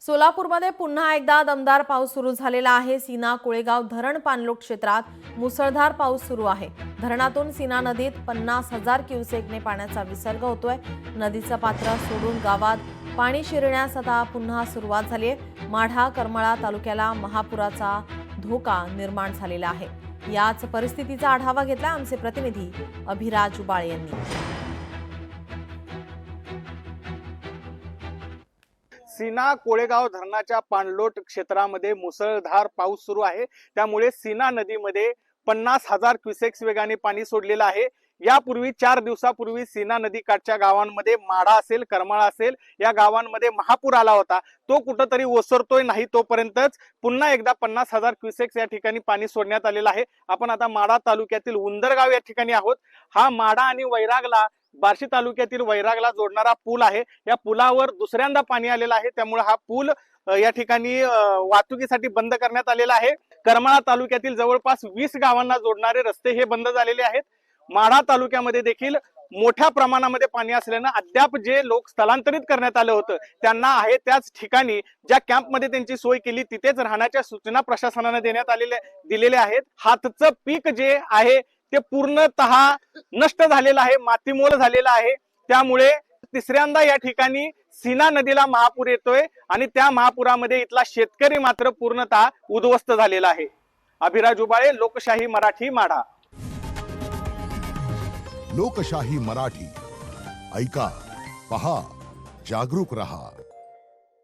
सोलापूरमध्ये पुन्हा एकदा दमदार पाऊस सुरू झालेला आहे। सीना कोळेगाव धरण पाणलोट क्षेत्रात मुसळधार पाऊस सुरू आहे। धरणातून सीना नदीत 50,000 क्युसेकने पाण्याचा विसर्ग होतोय। नदीचं पात्र सोडून गावात पाणी शिरण्यास आता पुन्हा सुरुवात झाली आहे। माढा करमाळा तालुक्याला महापुराचा धोका निर्माण झालेला आहे। याच परिस्थितीचा आढावा घेतला आमचे प्रतिनिधी अभिराज उबाळे यांनी। सीना कोळेगाव धरणाच्या पाणलोट क्षेत्रामध्ये मुसळधार पाऊस सुरू आहे। त्यामुळे सीना नदीमध्ये 50,000 क्युसेक्स वेगाने पाणी सोडलेलं आहे। यापूर्वी 4 दिवसापूर्वी सीना नदी काठच्या गावांमध्ये माढा असेल, करमाळा असेल या गावांमध्ये महापूर आला होता। तो कुठंतरी ओसरतोय नाही तोपर्यंतच पुन्हा एकदा 50,000 क्युसेक्स या ठिकाणी पाणी सोडण्यात आलेलं आहे। आपण आता माढा तालुक्यातील उंदरगाव या ठिकाणी आहोत। हा माढा आणि वैरागला बार्शी तालुक्यातील वैरागला जोडणारा पूल आहे। या पुलावर दुसऱ्यांदा पाणी आलेलं आहे। त्यामुळे हा पूल या ठिकाणी वाहतुकीसाठी बंद करण्यात आलेला आहे। करमाळा तालुक्यातील जवळपास 20 गावांना जोडणारे रस्ते हे बंद झालेले आहेत। माढा तालुक्यामध्ये देखील मोठ्या प्रमाणामध्ये पाणी असल्यानं अद्याप जे लोक स्थलांतरित करण्यात आलं होतं त्यांना आहे त्याच ठिकाणी ज्या कॅम्पमध्ये त्यांची सोय केली तिथेच राहण्याच्या सूचना प्रशासनाने दिलेल्या आहेत। हातचं पीक जे आहे ते पूर्णतः नष्ट झालेलं आहे, मातीमोल झालेलं आहे। त्यामुळे तिसऱ्यांदा या ठिकाणी सीना नदीला महापूर येतोय आणि त्या महापुरामध्ये इथला शेतकरी मात्र पूर्णतः उद्ध्वस्त झालेला आहे। अभिराज उबाळे, लोकशाही मराठी, माढा। लोकशाही मराठी ऐका, पहा, जागरूक रहा।